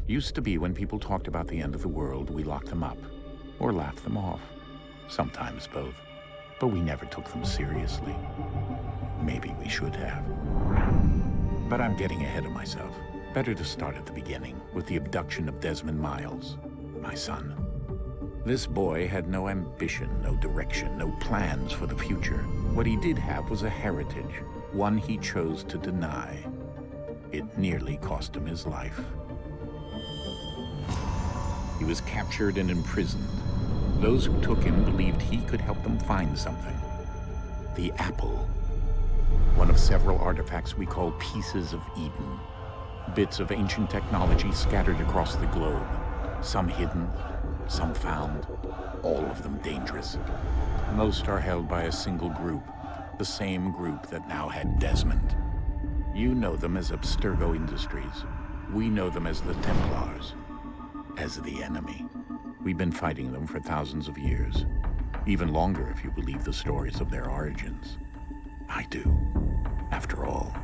Used to be when people talked about the end of the world, we locked them up, or laughed them off. Sometimes both. But we never took them seriously. Maybe we should have. But I'm getting ahead of myself. Better to start at the beginning, with the abduction of Desmond Miles, my son. This boy had no ambition, no direction, no plans for the future. What he did have was a heritage, one he chose to deny. It nearly cost him his life. He was captured and imprisoned. Those who took him believed he could help them find something. The apple. One of several artifacts we call pieces of Eden. Bits of ancient technology scattered across the globe. Some hidden, some found, all of them dangerous. Most are held by a single group, the same group that now had Desmond. You know them as Abstergo Industries. We know them as the Templars. As the enemy. We've been fighting them for thousands of years. Even longer if you believe the stories of their origins. I do. After all,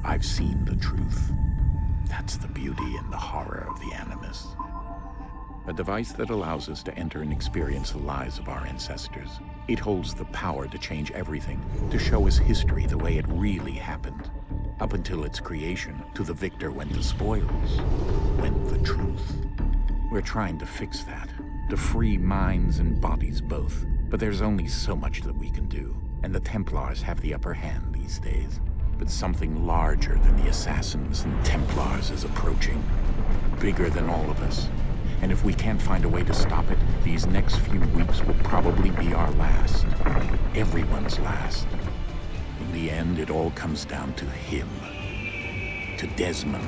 I've seen the truth. That's the beauty and the horror of the Animus. A device that allows us to enter and experience the lives of our ancestors. It holds the power to change everything, to show us history the way it really happened. Up until its creation, to the victor went the spoils, went the truth. We're trying to fix that, to free minds and bodies both. But there's only so much that we can do, and the Templars have the upper hand these days. But something larger than the Assassins and Templars is approaching, bigger than all of us. And if we can't find a way to stop it, these next few weeks will probably be our last. Everyone's last. In the end, it all comes down to him. To Desmond.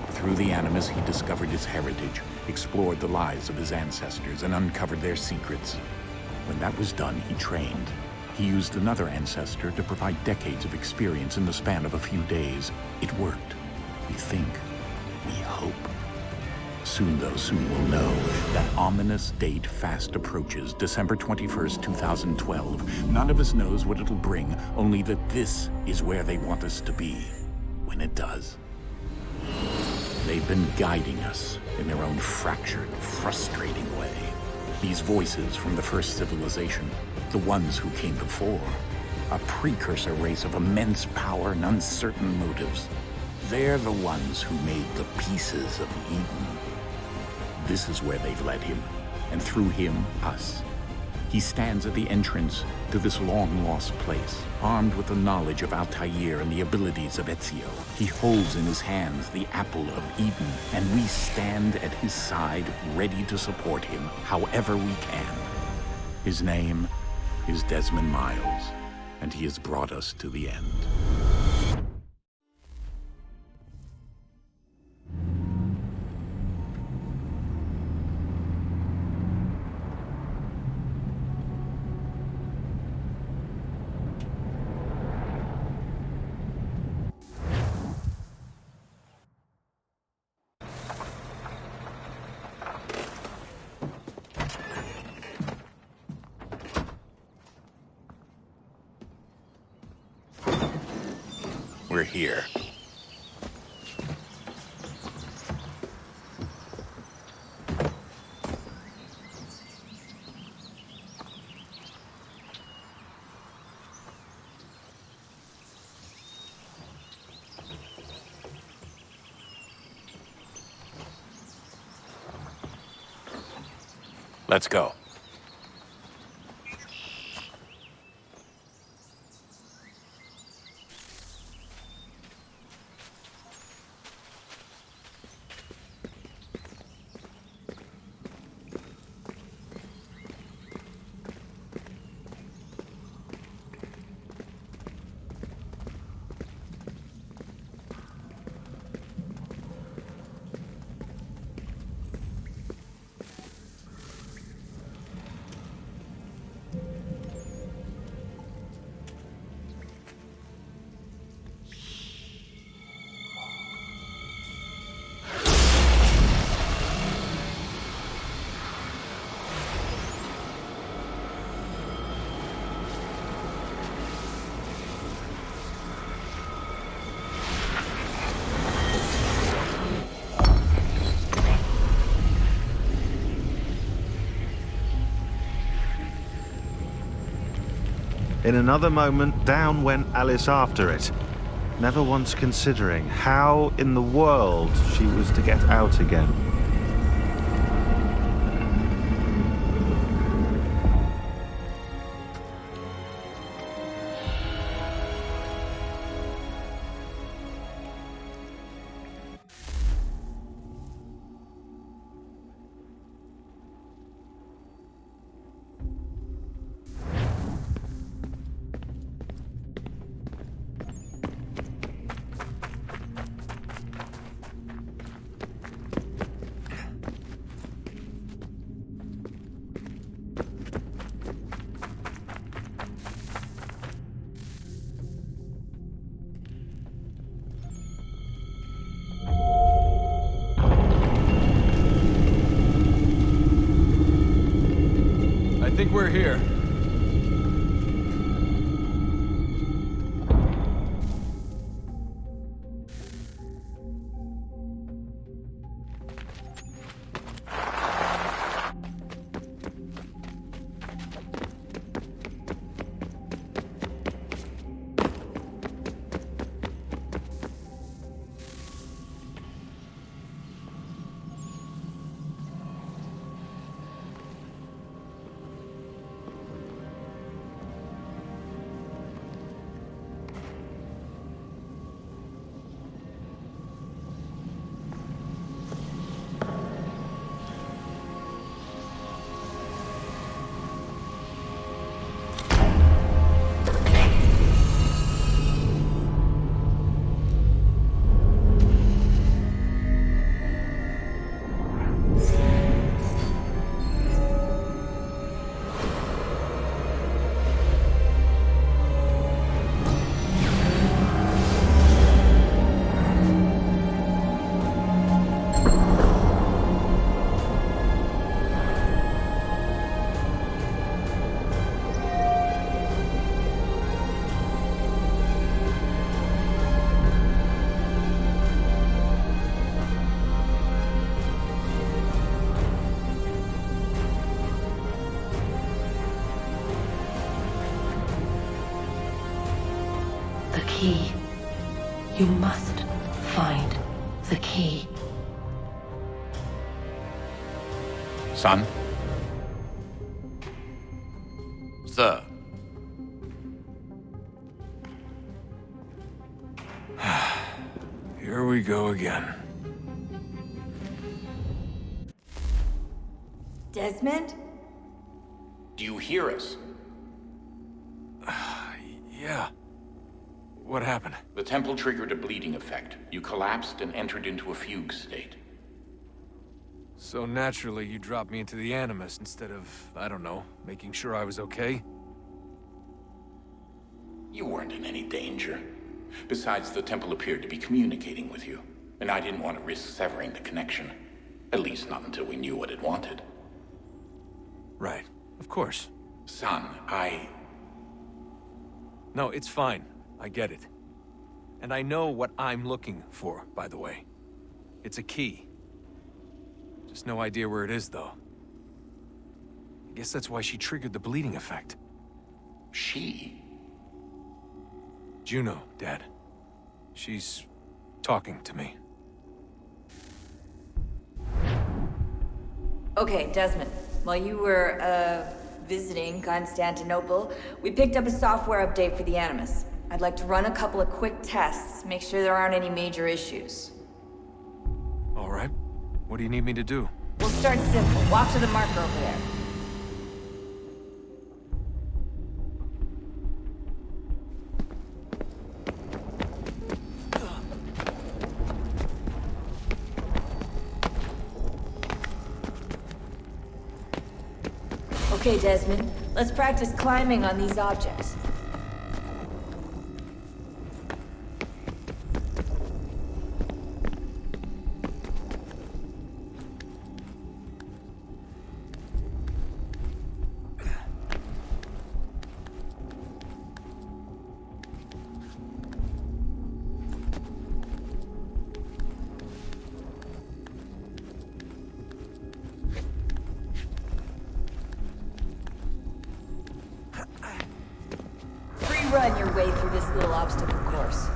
Through the Animus, he discovered his heritage, explored the lives of his ancestors, and uncovered their secrets. When that was done, he trained. He used another ancestor to provide decades of experience in the span of a few days. It worked. We think. We hope. Soon we'll know. That ominous date fast approaches, December 21st, 2012. None of us knows what it'll bring, only that this is where they want us to be, when it does. They've been guiding us in their own fractured, frustrating way. These voices from the first civilization, the ones who came before, a precursor race of immense power and uncertain motives. They're the ones who made the pieces of Eden. This is where they've led him, and through him, us. He stands at the entrance to this long-lost place, armed with the knowledge of Altair and the abilities of Ezio. He holds in his hands the apple of Eden, and we stand at his side, ready to support him however we can. His name is Desmond Miles, and he has brought us to the end. We're here. Let's go. In another moment, down went Alice after it, never once considering how in the world she was to get out again. I think we're here. The key. You must find the key. Son? Sir. Here we go again. Desmond? Do you hear us? Yeah. What happened? The temple triggered a bleeding effect. You collapsed and entered into a fugue state. So naturally, you dropped me into the Animus instead of, I don't know, making sure I was okay? You weren't in any danger. Besides, the temple appeared to be communicating with you, and I didn't want to risk severing the connection. At least not until we knew what it wanted. Right. Of course. Son, No, it's fine. I get it. And I know what I'm looking for, by the way. It's a key. Just no idea where it is, though. I guess that's why she triggered the bleeding effect. She? Juno, Dad. She's talking to me. Okay, Desmond. While you were, visiting Constantinople, we picked up a software update for the Animus. I'd like to run a couple of quick tests, make sure there aren't any major issues. All right. What do you need me to do? We'll start simple. Walk to the marker over there. Okay, Desmond. Let's practice climbing on these objects. free run your way through this little obstacle course.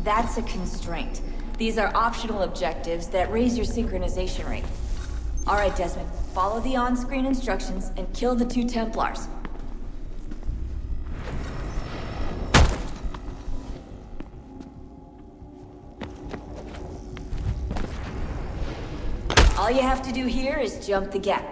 That's a constraint. These are optional objectives that raise your synchronization rate. Alright, Desmond, follow the on-screen instructions and kill the 2 Templars. All you have to do here is jump the gap.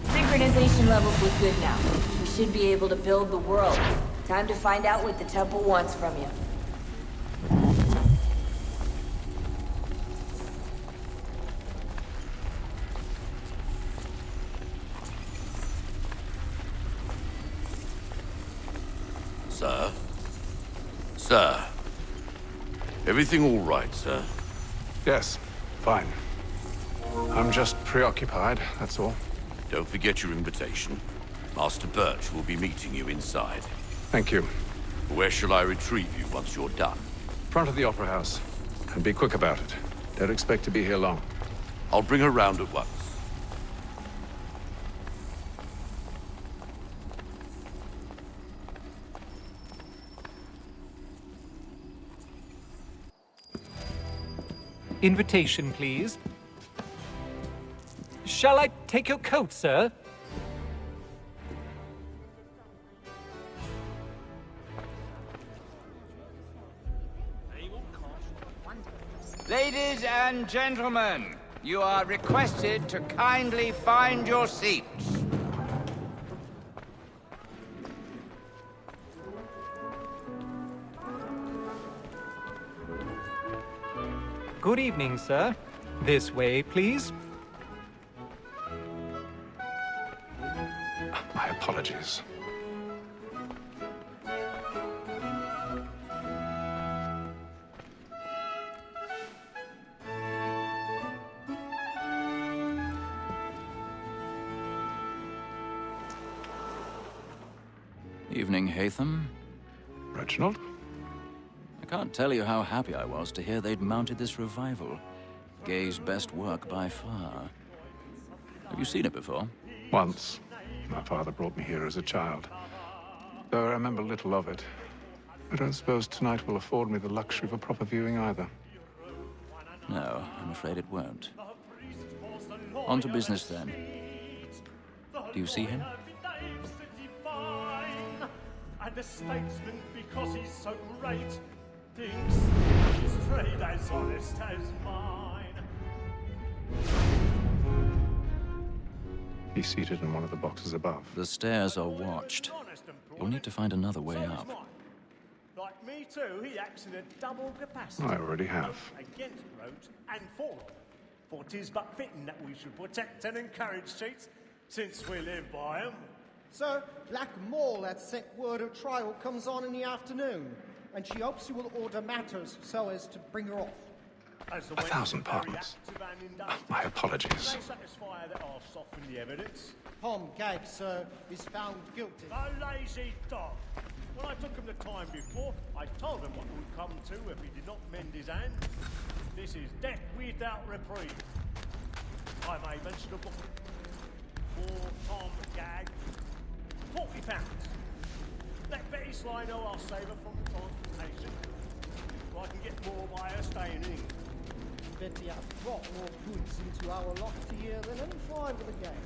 Synchronization levels look good now. We should be able to build the world. Time to find out what the temple wants from you. Sir? Sir? Everything all right, sir? Yes, fine. I'm just preoccupied, that's all. Don't forget your invitation. Master Birch will be meeting you inside. Thank you. Where shall I retrieve you once you're done? Front of the Opera House. And be quick about it. Don't expect to be here long. I'll bring her round at once. Invitation, please. Shall I take your coat, sir? Ladies and gentlemen, you are requested to kindly find your seats. Good evening, sir. This way, please. My apologies. Evening, Haytham. Reginald? I can't tell you how happy I was to hear they'd mounted this revival. Gay's best work by far. Have you seen it before? Once. My father brought me here as a child. Though I remember little of it. I don't suppose tonight will afford me the luxury of a proper viewing either. No, I'm afraid it won't. On to business then. Do you see him? And the statesman, because he's so great, thinks his trade as honest as mine. He's seated in one of the boxes above. The stairs are watched. You'll need to find another way up. Like me too, he acts in a double capacity. I already have. Against roads and for them. For 'tis but fitting that we should protect and encourage cheats, since we live by 'em. Sir, Black Mole had sent word her trial comes on in the afternoon, and she hopes you will order matters so as to bring her off. 1,000 pardons. My apologies. They satisfy that I'll soften the evidence. Tom Gag, sir, is found guilty. A lazy dog. When I took him the time before, I told him what would come to if he did not mend his hand. This is death without reprieve. I may mention a book. For Tom Gag. £40. Let Betty Sly know I'll save her from the transportation. So I can get more by her staying in. Betty hath brought more goods into our lot here than any five of the gang.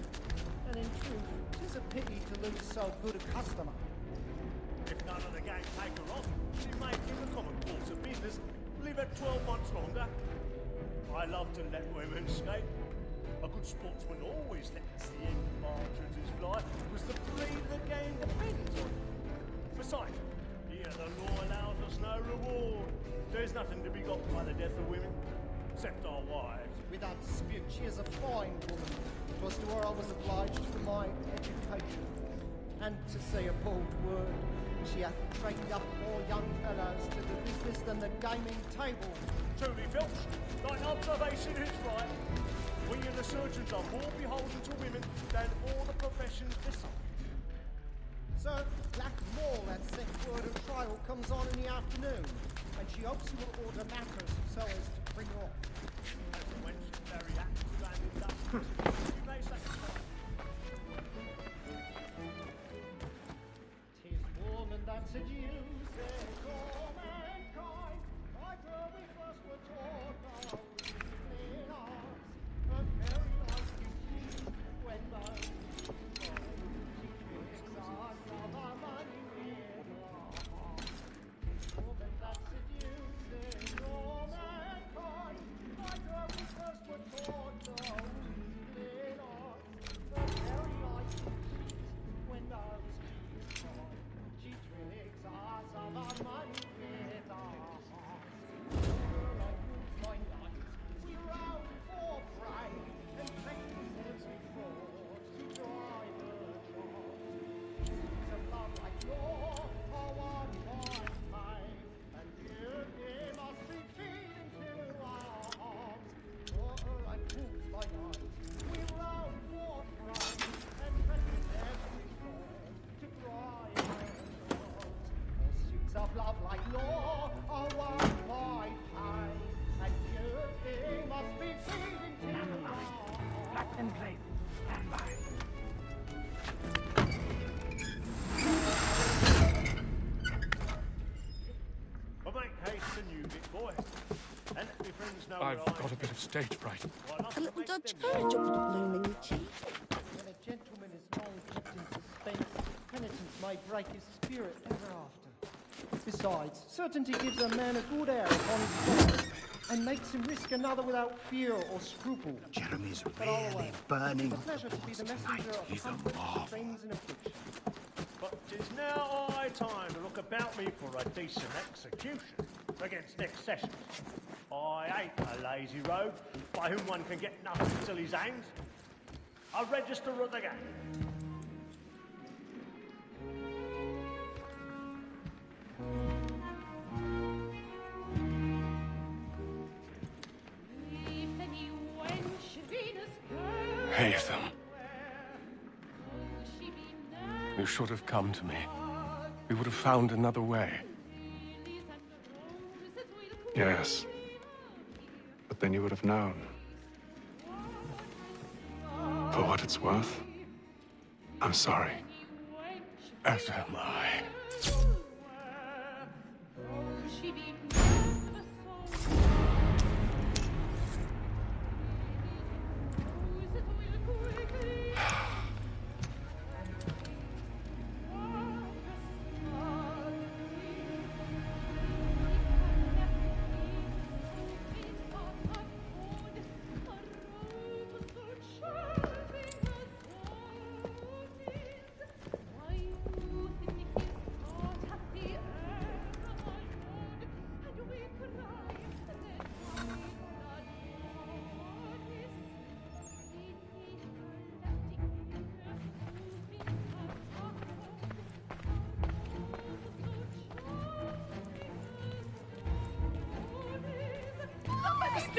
And in truth, 'tis a pity to lose so good a customer. If none of the gang take her on, she may, in the common course of business, live her 12 months longer. I love to let women skate. A good sportsman always lets the end partridges fly, because the breed of the game depends on it. Besides, here the law allows us no reward. There's nothing to be got by the death of women, except our wives. Without dispute, she is a fine woman. 'Twas to her I was obliged for my education. And to say a bold word, she hath trained up more young fellows to the business than the gaming table. Truly, Filch, thy observation is right. We and the surgeons are more beholden to women than all the professions besides. Sir, Black Mole had sent word her trial comes on in the afternoon, and she hopes you will order matters so as to bring her off. As the wench is very apt to stand in dust, you may satisfy. 'Tis woman that seduces all mankind, like her we first were taught our in arms, but very like you see when those tricks are of our money with woman that seduces all mankind, like her we first were taught in arms, but very like you see when those tricks are. She tricks us of our money with our hearts. Like moves my night, we round for prey, and take ourselves before to drive her charms. She's a love like law, our one by and beauty must be feeding to our arms. Like moves my night, we round for prey, and take ourselves before to drive her charms. Pursuits of love like law are one by pie, and beauty must be feeding to our arms. Black and Blade, stand by. But make haste and you, big boy. And let me friends know I've where I got a bit of stage fright. A little Dutch courage over the blooming cheek. When a gentleman is long kept in suspense, penitence may break his spirit ever after. Besides, certainty gives a man a good air upon his side, and makes him risk another without fear or scruple. Jeremy's But all really away. burning. It's a pleasure to be the messenger of comfort to strangers in affliction. But 'tis now high time to look about me for a decent execution against next session. I hate a lazy rogue by whom one can get nothing till his hands. A register of the gang. Haytham. You should have come to me. We would have found another way. Yes. But then you would have known. For what it's worth, I'm sorry. As am I.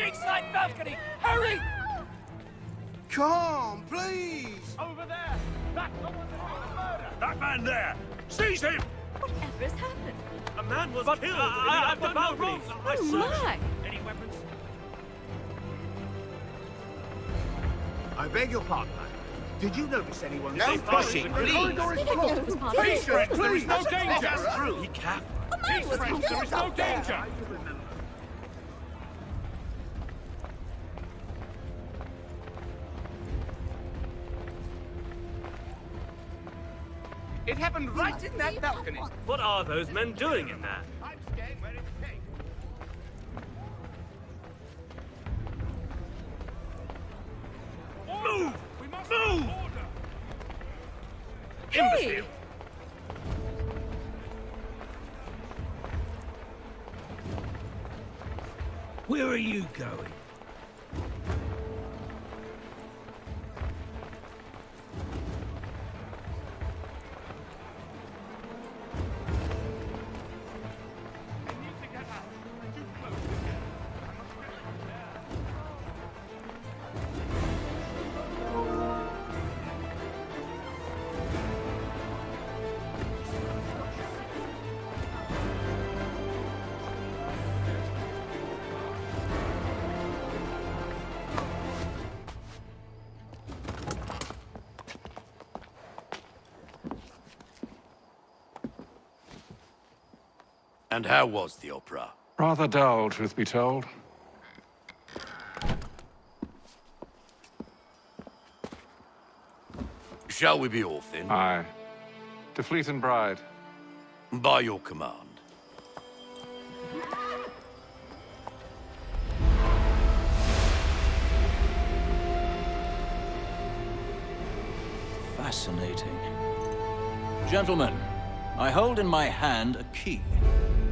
Dig side balcony! Hurry! Come, please! Over there! That man there! Seize him! Whatever has happened? A man was killed in the upper balcony. Oh my! Any weapons? I beg your pardon, man. Did you notice anyone? No pushing, please! Please, There is no danger! That's true. Be careful. A man was killed There is no up there. danger! It happened right in that balcony. What are those men doing in there? I'm staying where it's safe. Move! We must move! Hey! Imbecile! Where are you going? And how was the opera? Rather dull, truth be told. Shall we be off then? Aye. To Fleet and Bride. By your command. Fascinating. Gentlemen, I hold in my hand a key.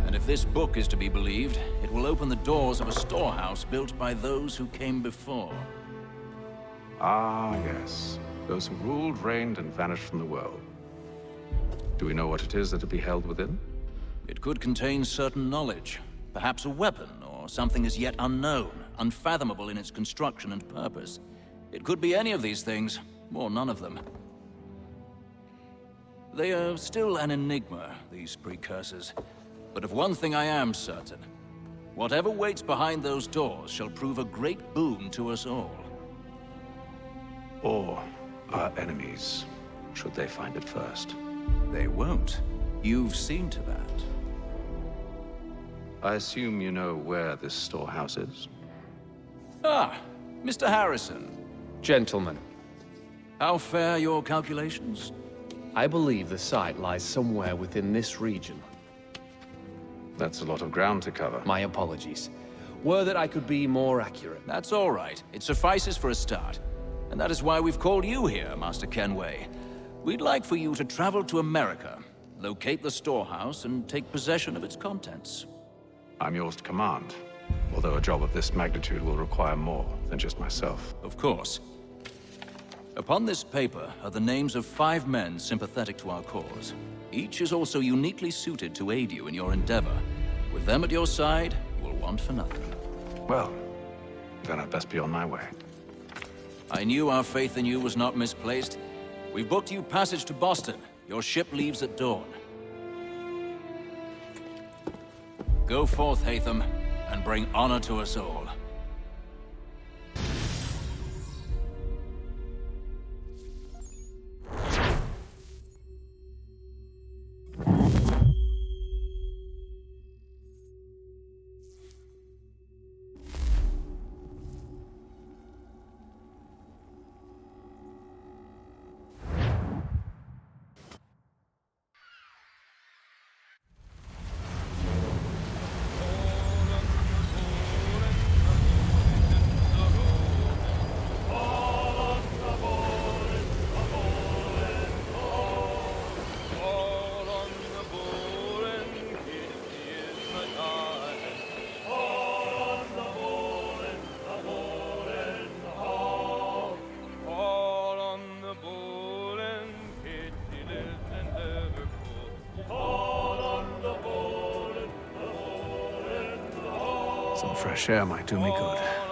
And if this book is to be believed, it will open the doors of a storehouse built by those who came before. Ah, yes. Those who ruled, reigned, and vanished from the world. Do we know what it is that will be held within? It could contain certain knowledge. Perhaps a weapon, or something as yet unknown, unfathomable in its construction and purpose. It could be any of these things, or none of them. They are still an enigma, these precursors. But of one thing I am certain. Whatever waits behind those doors shall prove a great boon to us all. Or our enemies, should they find it first. They won't. You've seen to that. I assume you know where this storehouse is? Ah, Mr. Harrison. Gentlemen, How fare your calculations? I believe the site lies somewhere within this region. That's a lot of ground to cover. My apologies. Were that I could be more accurate. That's all right. It suffices for a start. And that is why we've called you here, Master Kenway. We'd like for you to travel to America, locate the storehouse, and take possession of its contents. I'm yours to command, although a job of this magnitude will require more than just myself. Of course. Upon this paper are the names of 5 men sympathetic to our cause. Each is also uniquely suited to aid you in your endeavor. With them at your side, you will want for nothing. Well, then I'd best be on my way. I knew our faith in you was not misplaced. We've booked you passage to Boston. Your ship leaves at dawn. Go forth, Hatham, and bring honor to us all. Some fresh air might do me good.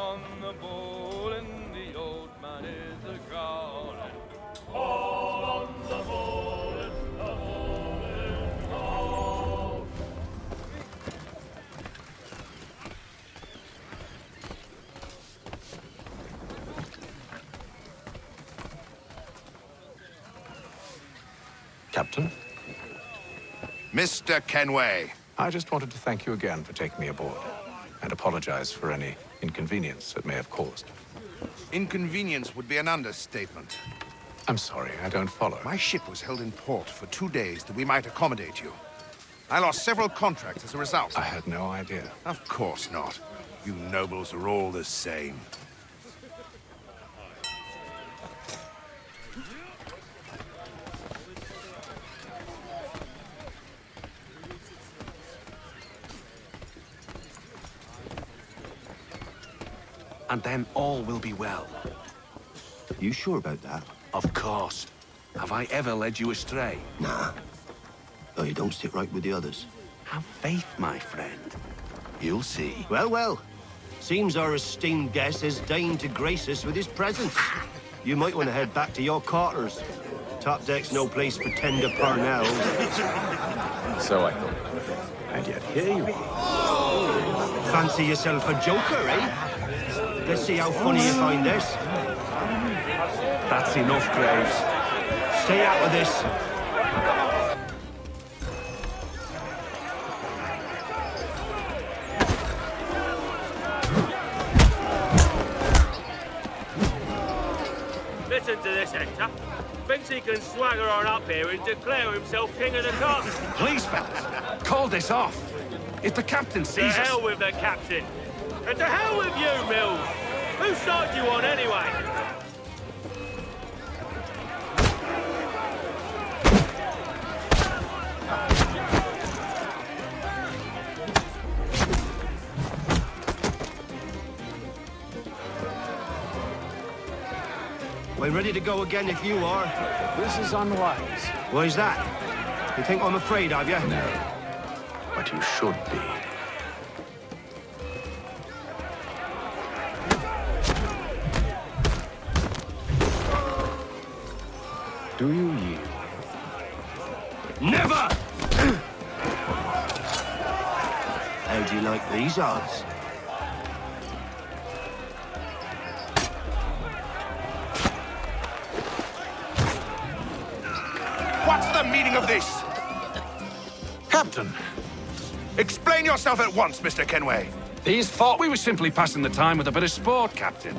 Captain? Mr. Kenway. I just wanted to thank you again for taking me aboard, and apologize for any inconvenience it may have caused. Inconvenience would be an understatement. I'm sorry, I don't follow. My ship was held in port for 2 days that we might accommodate you. I lost several contracts as a result. I had no idea. Of course not. You nobles are all the same. And then all will be well. You sure about that? Of course. Have I ever led you astray? Nah. Oh, you don't sit right with the others. Have faith, my friend. You'll see. Well, well. Seems our esteemed guest has deigned to grace us with his presence. You might want to head back to your quarters. Top deck's no place for tender Parnells. So I thought. And yet here you are. Fancy yourself a joker, eh? Let's see how funny you find this. That's enough, Graves. Stay out of this. Listen to this, Hector. Thinks he can swagger on up here and declare himself king of the castle. Please, fellas, call this off. If the captain To sees us... hell with the captain. And to hell with you, Mills. Whose side you on, anyway? We're ready to go again if you are. This is unwise. Why's that? You think I'm afraid of you? No. But you should be. Do you yield? Never! How do you like these odds? What's the meaning of this? Captain! Explain yourself at once, Mr. Kenway. These thought we were simply passing the time with a bit of sport, Captain.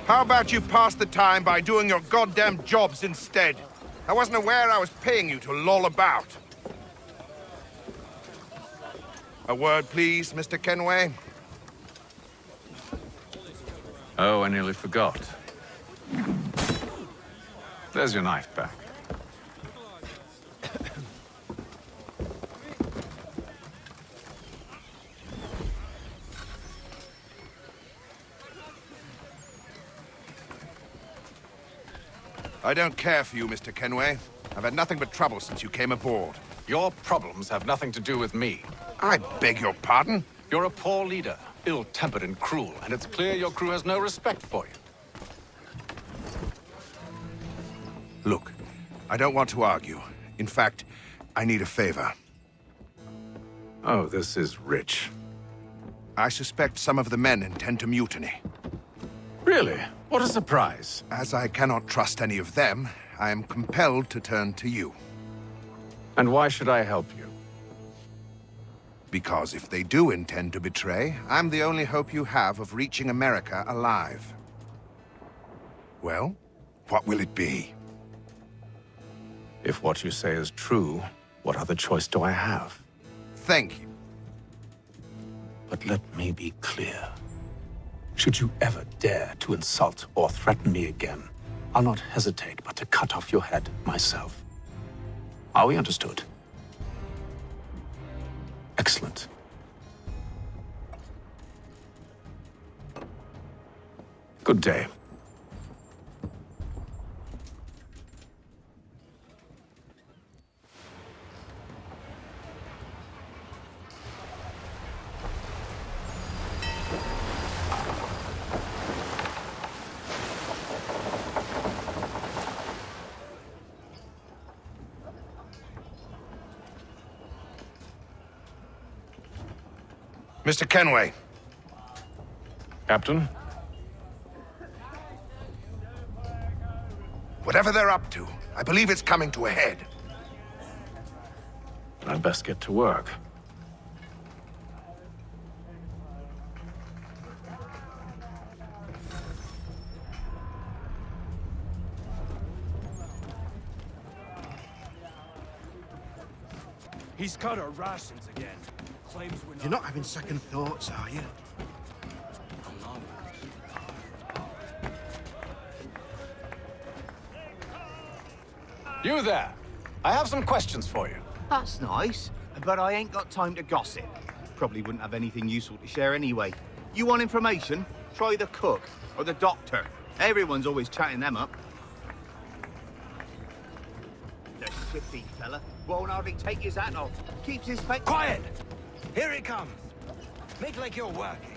How about you pass the time by doing your goddamn jobs instead? I wasn't aware I was paying you to loll about. A word, please, Mr. Kenway. Oh, I nearly forgot. There's your knife back. I don't care for you, Mr. Kenway. I've had nothing but trouble since you came aboard. Your problems have nothing to do with me. I beg your pardon? You're a poor leader, ill-tempered and cruel, and it's clear your crew has no respect for you. Look, I don't want to argue. In fact, I need a favor. Oh, this is rich. I suspect some of the men intend to mutiny. Really? What a surprise. As I cannot trust any of them, I am compelled to turn to you. And why should I help you? Because if they do intend to betray, I'm the only hope you have of reaching America alive. Well, what will it be? If what you say is true, what other choice do I have? Thank you. But let me be clear. Should you ever dare to insult or threaten me again, I'll not hesitate but to cut off your head myself. Are we understood? Excellent. Good day. Mr. Kenway. Captain? Whatever they're up to, I believe it's coming to a head. I'd best get to work. He's cut our rations again. Claims we're not... You're not having second thoughts, are you? You there! I have some questions for you. That's nice, but I ain't got time to gossip. Probably wouldn't have anything useful to share anyway. You want information? Try the cook or the doctor. Everyone's always chatting them up. The shifty fella won't hardly take his hat off. Keeps his face... Quiet! Here it comes. Make like you're working.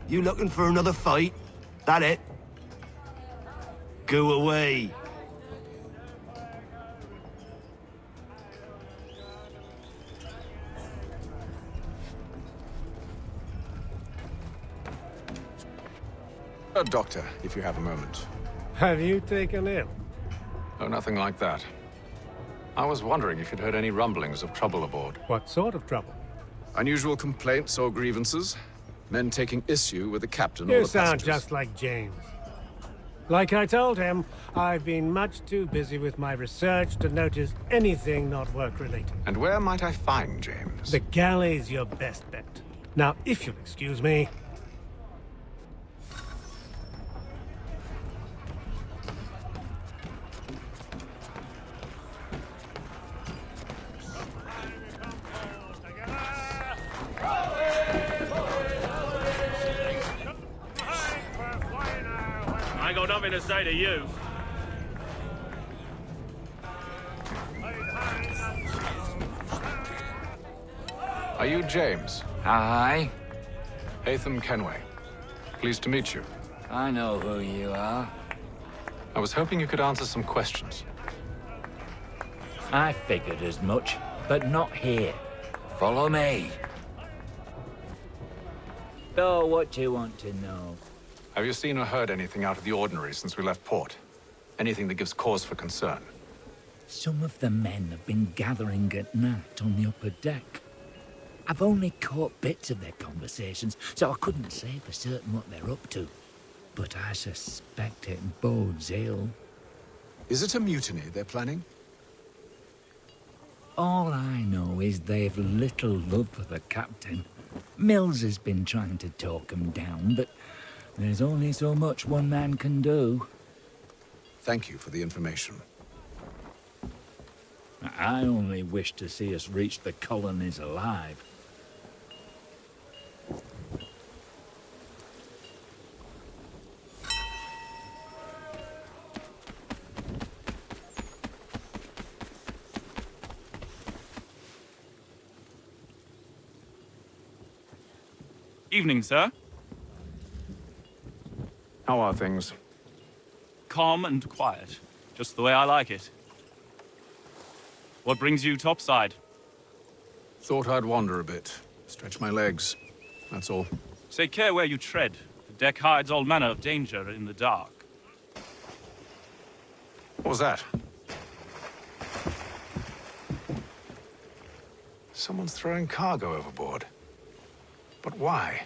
You looking for another fight? That it? Go away. A doctor, if you have a moment. Have you taken ill? Oh, nothing like that. I was wondering if you'd heard any rumblings of trouble aboard. What sort of trouble? Unusual complaints or grievances? Men taking issue with the captain or You the sound passengers? just like James. Like I told him, I've been much too busy with my research to notice anything not work-related. And where might I find James? The galley's your best bet. Now, if you'll excuse me... I ain't got nothing to say to you. Are you James? Aye. Hatham Kenway. Pleased to meet you. I know who you are. I was hoping you could answer some questions. I figured as much, but not here. Follow me. So, what do you want to know? Have you seen or heard anything out of the ordinary since we left port? Anything that gives cause for concern? Some of the men have been gathering at night on the upper deck. I've only caught bits of their conversations, so I couldn't say for certain what they're up to. But I suspect it bodes ill. Is it a mutiny they're planning? All I know is they've little love for the captain. Mills has been trying to talk him down, but there's only so much one man can do. Thank you for the information. I only wish to see us reach the colonies alive. Evening, sir. How are things? Calm and quiet. Just the way I like it. What brings you topside? Thought I'd wander a bit. Stretch my legs. That's all. Take care where you tread. The deck hides all manner of danger in the dark. What was that? Someone's throwing cargo overboard. But why?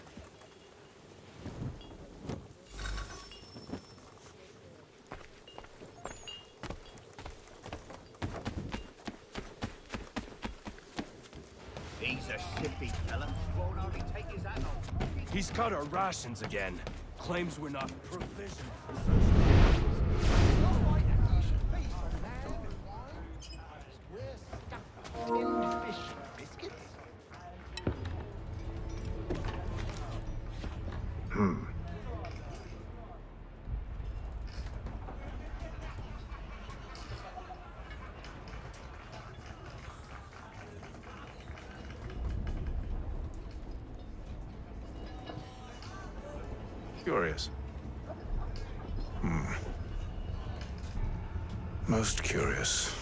He's a shifty fella. Won't hardly take his hat off. He's cut our rations again. Claims we're not provisioned for Curious. Most curious.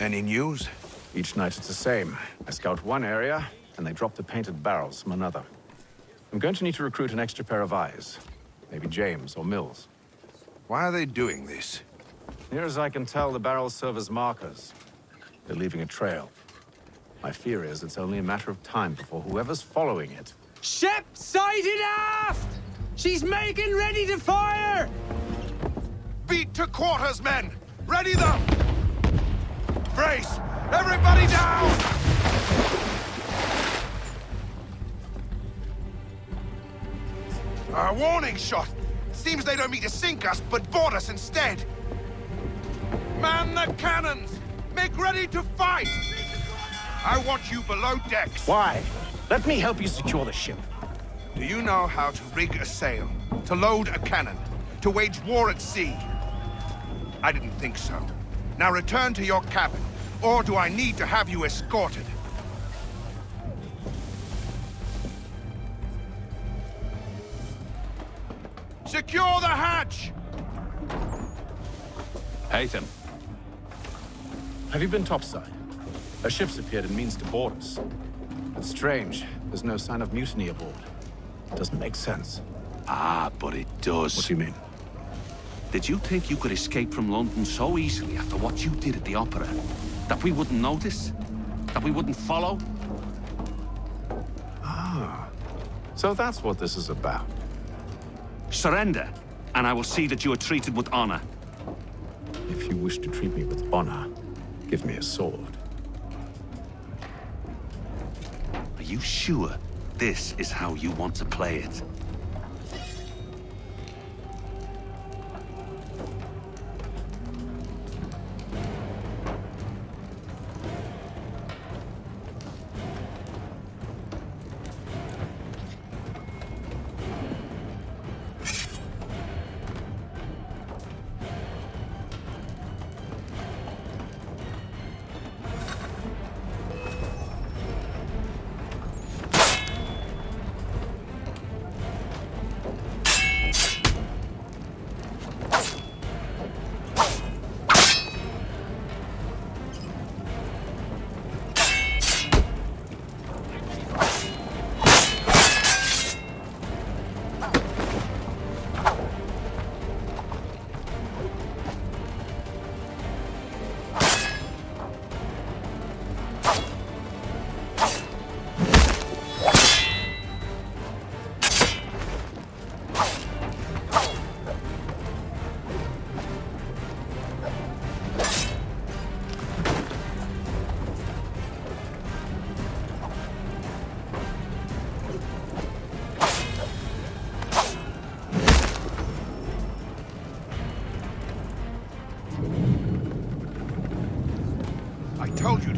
Any news? Each night it's the same. I scout one area, and they drop the painted barrels from another. I'm going to need to recruit an extra pair of eyes. Maybe James or Mills. Why are they doing this? Near as I can tell, the barrels serve as markers. They're leaving a trail. My fear is it's only a matter of time before whoever's following it... Ship sighted aft! She's making ready to fire! Beat to quarters, men! Ready them! Brace! Everybody down! A warning shot! Seems they don't mean to sink us, but board us instead! Man the cannons! Make ready to fight! I want you below decks! Why? Let me help you secure the ship. Do you know how to rig a sail? To load a cannon? To wage war at sea? I didn't think so. Now return to your cabin, or do I need to have you escorted? Secure the hatch! Haytham. Have you been topside? A ship's appeared and means to board us. It's strange. There's no sign of mutiny aboard. Doesn't make sense. Ah, but it does. What do you mean? Did you think you could escape from London so easily after what you did at the opera? That we wouldn't notice? That we wouldn't follow? Ah. So that's what this is about. Surrender, and I will see that you are treated with honor. If you wish to treat me with honor, give me a sword. Are you sure this is how you want to play it?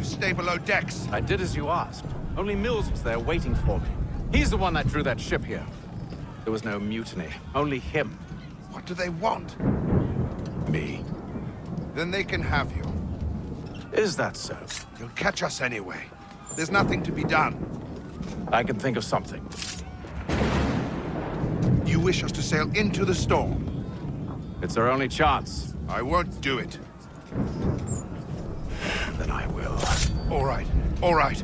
Stay below decks. I did as you asked. Only Mills was there waiting for me. He's the one that drew that ship here. There was no mutiny, only him. What do they want? Me. Then they can have you. Is that so? You'll catch us anyway. There's nothing to be done. I can think of something. You wish us to sail into the storm? It's our only chance. I won't do it. Then I will. All right, all right.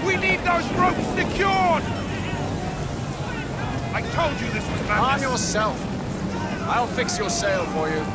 We need those ropes secured! I told you this was madness. Arm yourself. I'll fix your sail for you.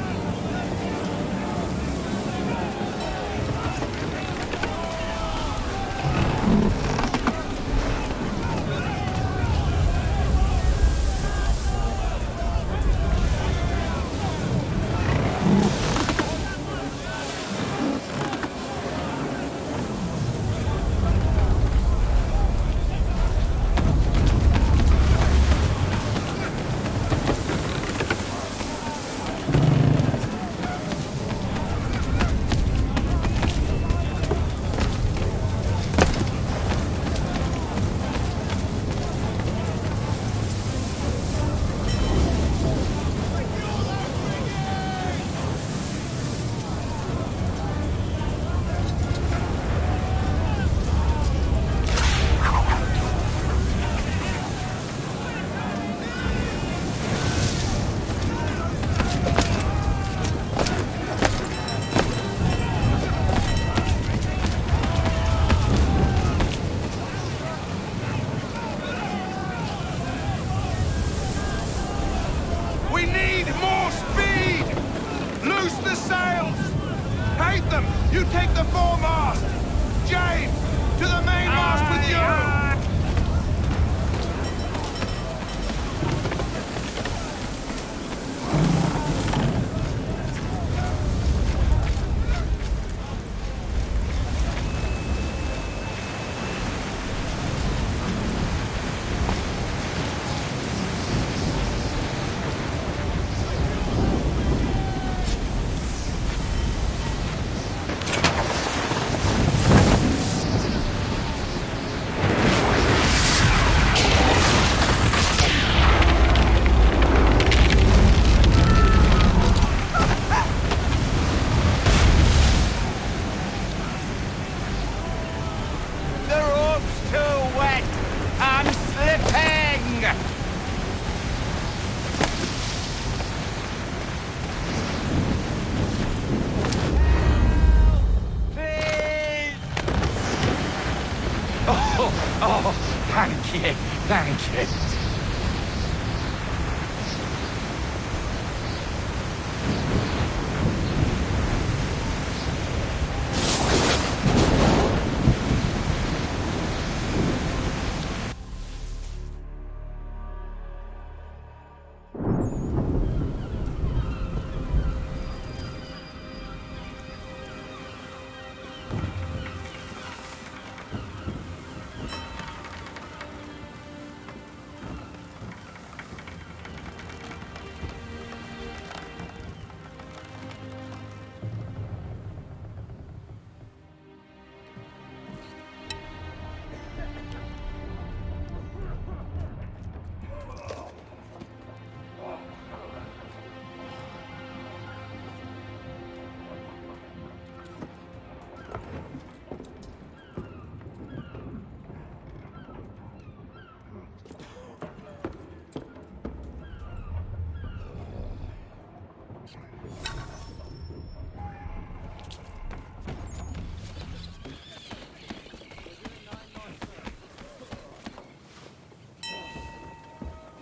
Oh, thank you, thank you.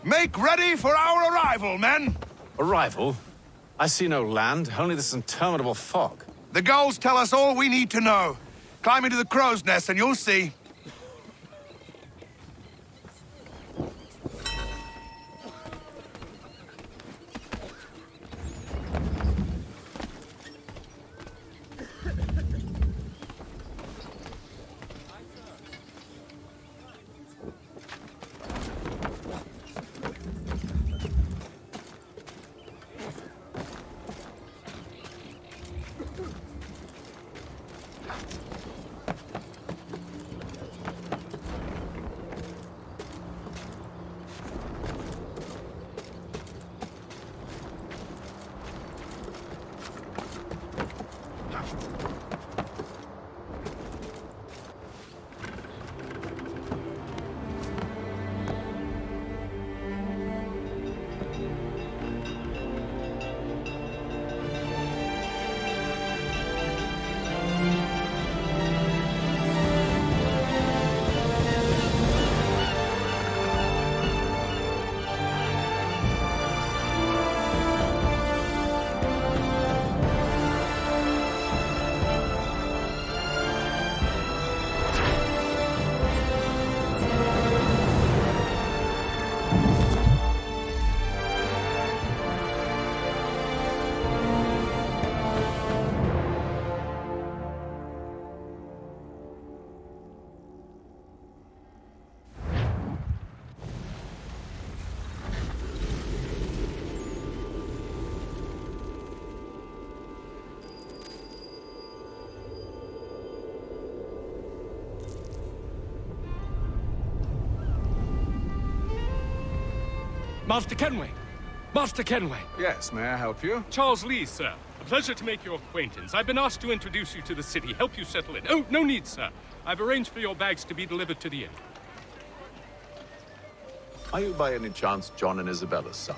Make ready for our arrival, men! Arrival? I see no land, only this interminable fog. The gulls tell us all we need to know. Climb into the crow's nest and you'll see. Master Kenway! Master Kenway! Yes, may I help you? Charles Lee, sir. A pleasure to make your acquaintance. I've been asked to introduce you to the city, help you settle in. Oh, no need, sir. I've arranged for your bags to be delivered to the inn. Are you by any chance John and Isabella's son?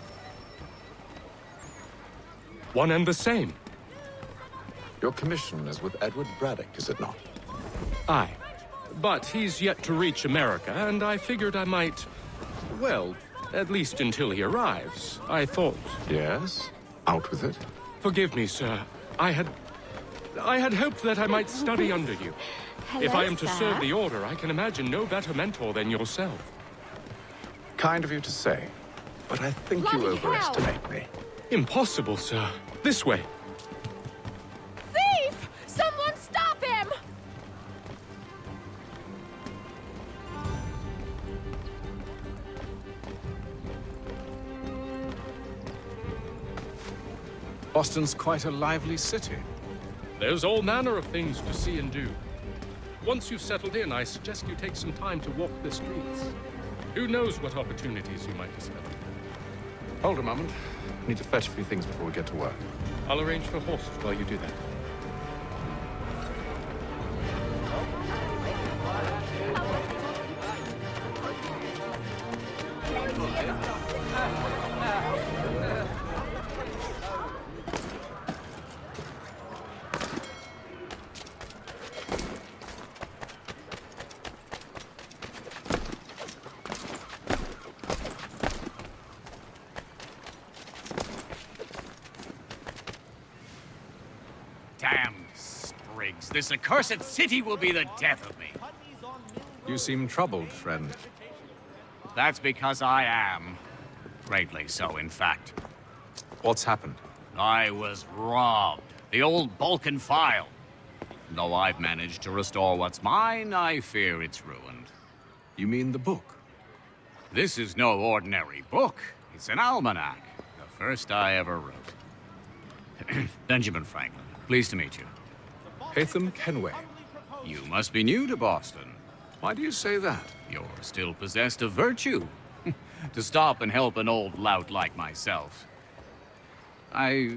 One and the same. Your commission is with Edward Braddock, is it not? Aye. But he's yet to reach America, and I figured I might... well, at least until he arrives, I thought. Yes? Out with it. Forgive me, sir. I had hoped that I might study under you. Hello, if I am to sir. serve the Order, I can imagine no better mentor than yourself. Kind of you to say, but I think you Bloody overestimate me. Impossible, sir. This way. Thief! Someone stop him! Boston's quite a lively city. There's all manner of things to see and do. Once you've settled in, I suggest you take some time to walk the streets. Who knows what opportunities you might discover. Hold a moment. I need to fetch a few things before we get to work. I'll arrange for horses while you do that. this accursed city will be the death of me. You seem troubled, friend. That's because I am. Greatly so, in fact. What's happened? I was robbed. The old Balkan file. Though I've managed to restore what's mine, I fear it's ruined. You mean the book? This is no ordinary book. It's an almanac. The first I ever wrote. Benjamin Franklin, pleased to meet you. Hatham Kenway. You must be new to Boston. Why do you say that? You're still possessed of virtue. To stop and help an old lout like myself. I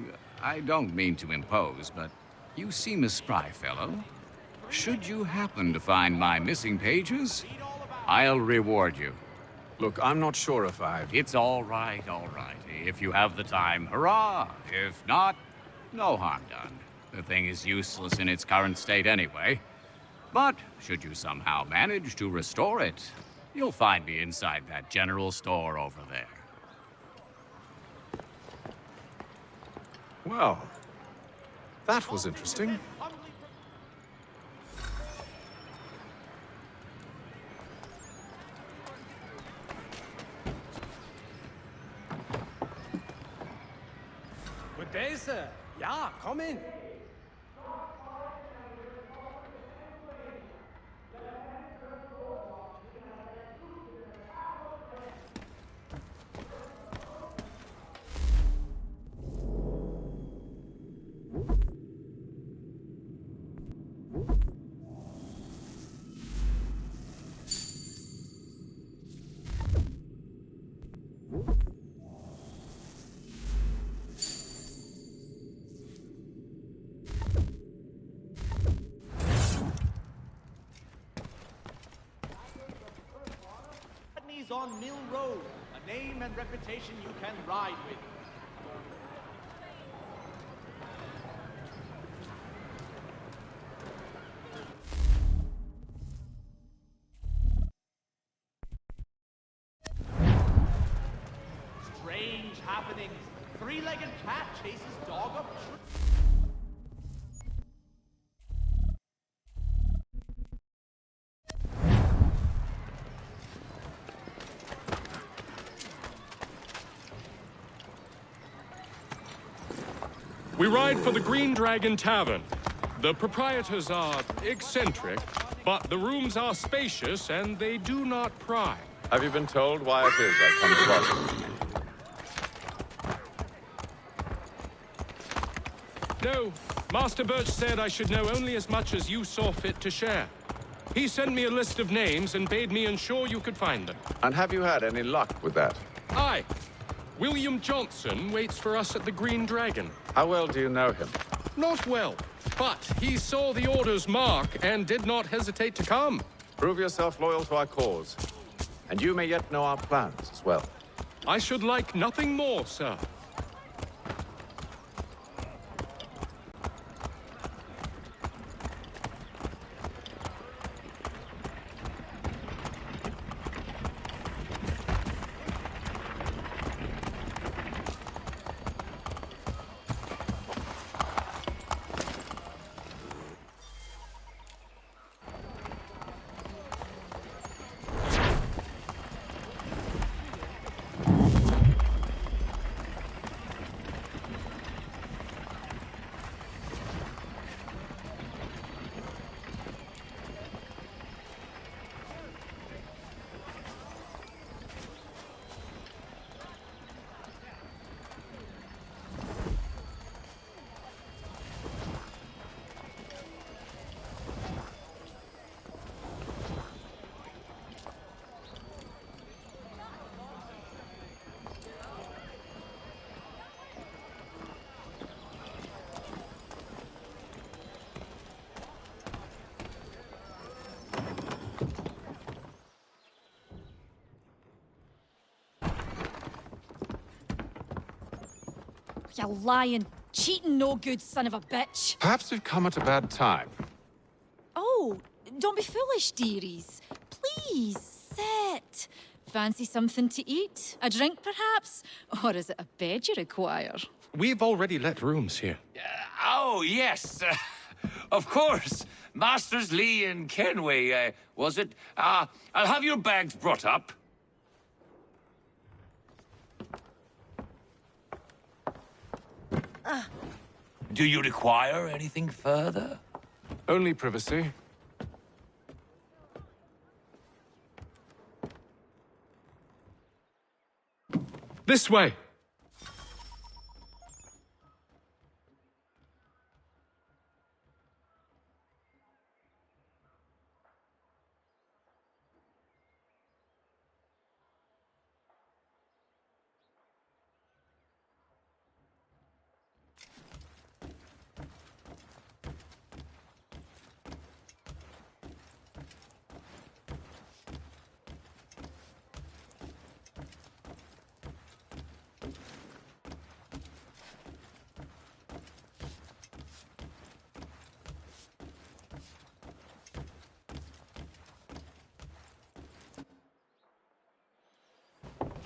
don't mean to impose, but you seem a spry fellow. Should you happen to find my missing pages, I'll reward you. Look, I'm not sure if I've... It's all right. If you have the time, hurrah! If not, no harm done. The thing is useless in its current state anyway. But should you somehow manage to restore it, you'll find me inside that general store over there. Well, that was interesting. Good day, sir. Yeah, come in. On Mill Road, a name and reputation you can ride with. Strange happenings. Three-legged cat chases dog up tree. We ride for the Green Dragon Tavern. The proprietors are eccentric, but the rooms are spacious and they do not pry. Have you been told why it is I've come to Boston? No, Master Birch said I should know only as much as you saw fit to share. He sent me a list of names and bade me ensure you could find them. And have you had any luck with that? Aye. William Johnson waits for us at the Green Dragon. How well do you know him? Not well, but he saw the order's mark and did not hesitate to come. Prove yourself loyal to our cause, and you may yet know our plans as well. I should like nothing more, sir. You lying, cheating, no good son of a bitch. Perhaps we've come at a bad time. Oh, don't be foolish, dearies. Please, sit. Fancy something to eat? A drink, perhaps? Or is it a bed you require? We've already let rooms here. Oh, yes. Of course. Masters Lee and Kenway, was it? I'll have your bags brought up. Do you require anything further? Only privacy. This way!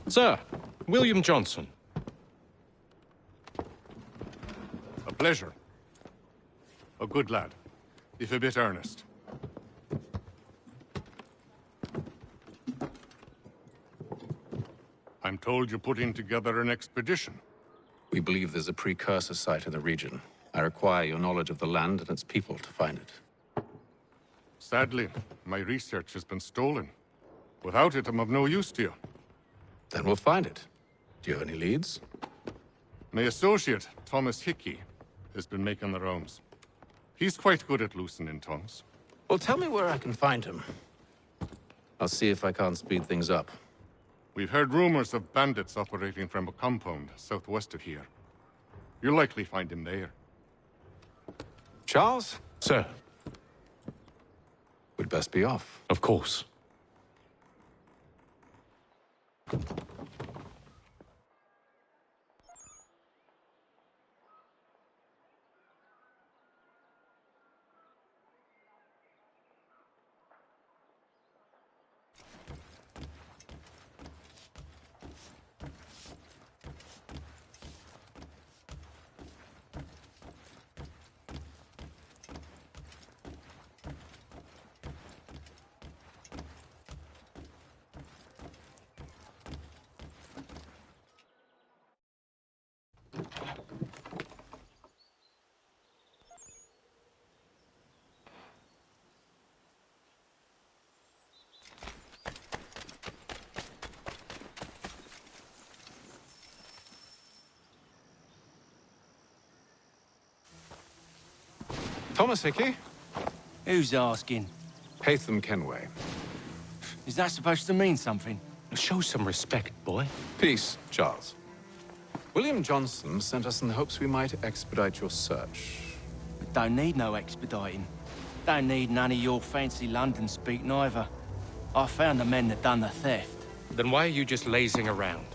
Sir, William Johnson. A pleasure. A good lad, if a bit earnest. I'm told you're putting together an expedition. We believe there's a precursor site in the region. I require your knowledge of the land and its people to find it. Sadly, my research has been stolen. Without it, I'm of no use to you. Then we'll find it. Do you have any leads? My associate, Thomas Hickey, has been making the rounds. He's quite good at loosening tongues. Well, tell me where I can find him. I'll see if I can't speed things up. We've heard rumors of bandits operating from a compound southwest of here. You'll likely find him there. Charles? Sir. We'd best be off. Of course. Thomas Hickey? Who's asking? Haytham Kenway. Is that supposed to mean something? Show some respect, boy. Peace, Charles. William Johnson sent us in the hopes we might expedite your search. We don't need no expediting. Don't need none of your fancy London speak neither. I found the men that done the theft. Then why are you just lazing around?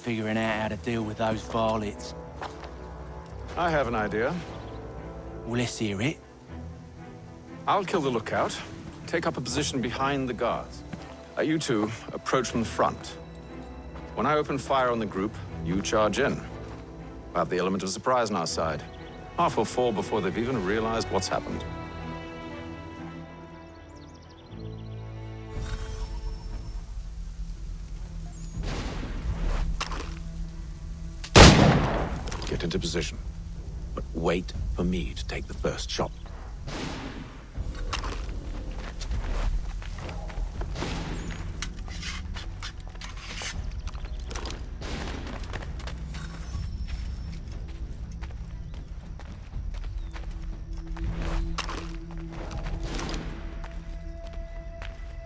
Figuring out how to deal with those varlets. I have an idea. Well, let's hear it. I'll kill the lookout, take up a position behind the guards. You two approach from the front. When I open fire on the group, you charge in. We'll have the element of surprise on our side. Half will fall before they've even realized what's happened. Get into position, but wait for me to take the first shot.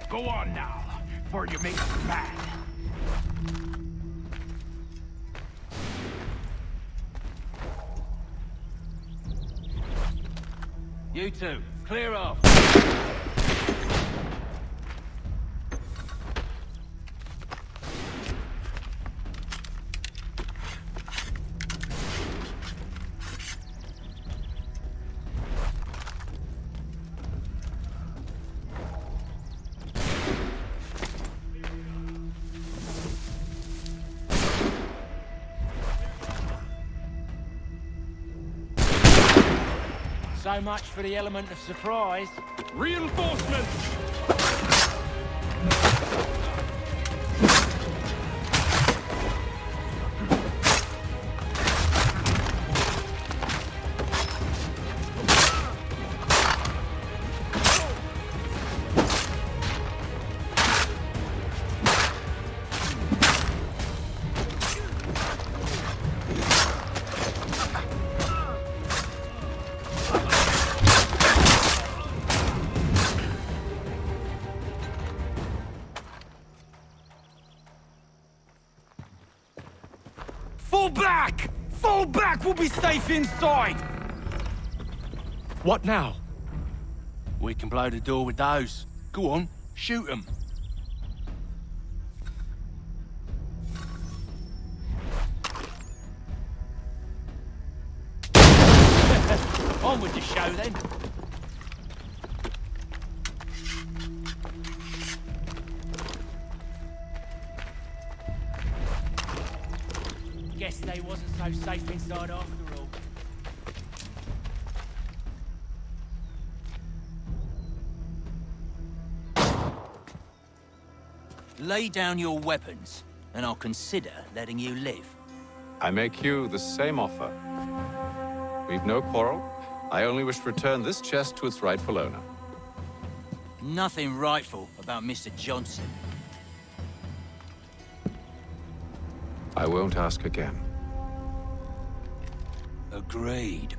Go on now, before you make us mad. You two, clear off. So much for the element of surprise. Reinforcements! Fall back! Fall back! We'll be safe inside! What now? We can blow the door with those. Go on, shoot them. On with the show then. Guess they wasn't so safe inside after all. Lay down your weapons, and I'll consider letting you live. I make you the same offer. We've no quarrel. I only wish to return this chest to its rightful owner. Nothing rightful about Mr. Johnson. I won't ask again. Agreed.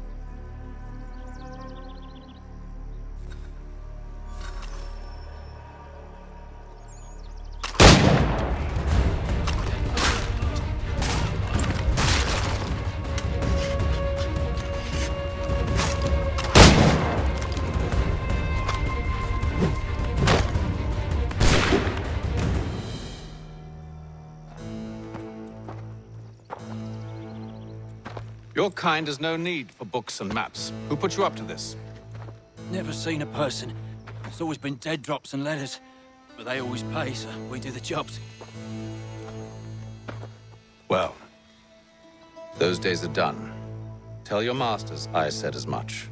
Your kind has no need for books and maps. Who put you up to this? Never seen a person. It's always been dead drops and letters. But they always pay, so we do the jobs. Well, those days are done. Tell your masters I said as much.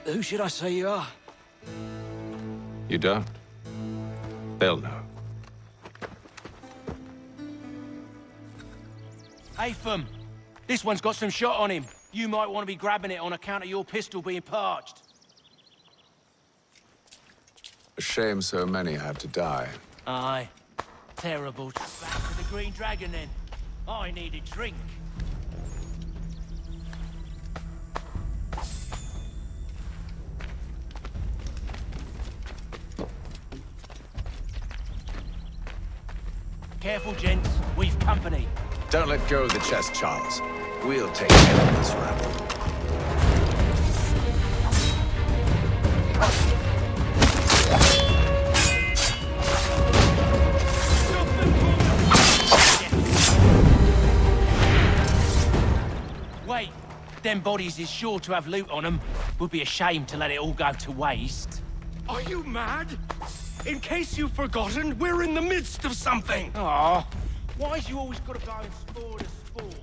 Who should I say you are? You don't? They'll know. Atham, this one's got some shot on him. You might want to be grabbing it on account of your pistol being parched. A shame so many had to die. Aye. Terrible. Back to the Green Dragon then. I need a drink. Careful, gents. We've company. Don't let go of the chest, Charles. We'll take care of this rabble. Wait, them bodies is sure to have loot on them. Would be a shame to let it all go to waste. Are you mad? In case you've forgotten, we're in the midst of something! Aw, why's you always gotta go and spoil the sport?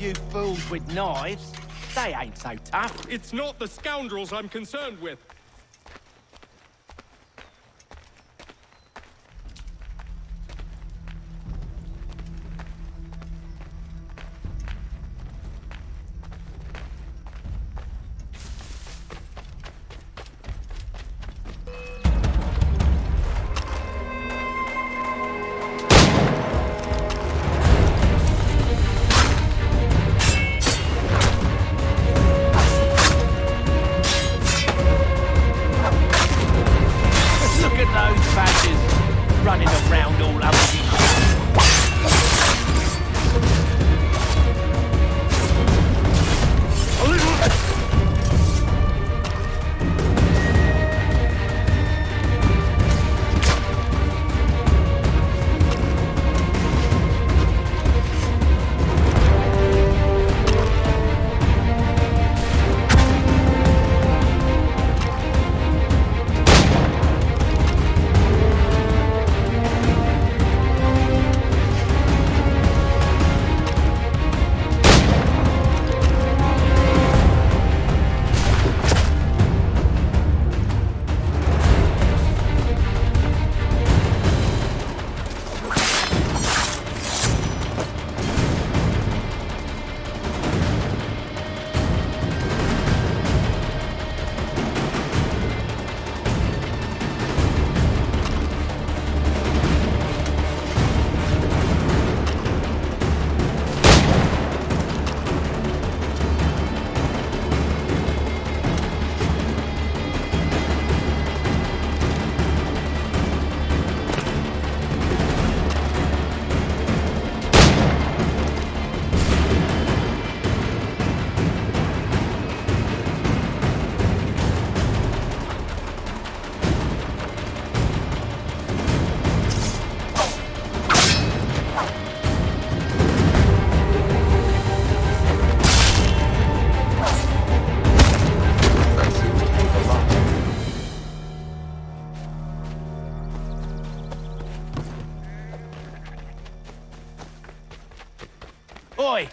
few fools with knives. They ain't so tough. It's not the scoundrels I'm concerned with. Running around all over this Oi!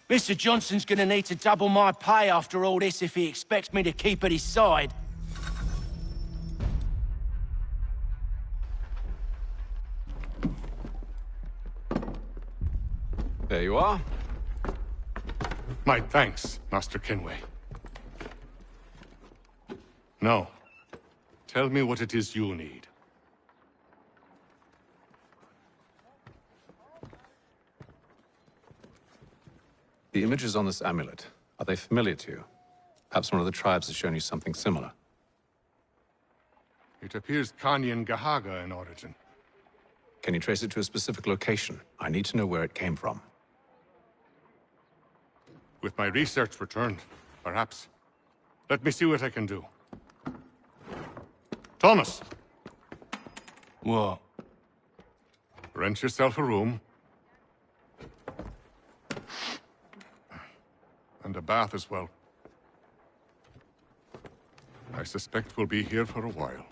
Mr. Johnson's gonna need to double my pay after all this if he expects me to keep at his side. There you are. My thanks, Master Kenway. Now, tell me what it is you need. The images on this amulet, are they familiar to you? Perhaps one of the tribes has shown you something similar. It appears Kanyan Gahaga in origin. Can you trace it to a specific location? I need to know where it came from. With my research returned, perhaps. Let me see what I can do. Thomas! What? Rent yourself a room. And a bath as well. I suspect we'll be here for a while.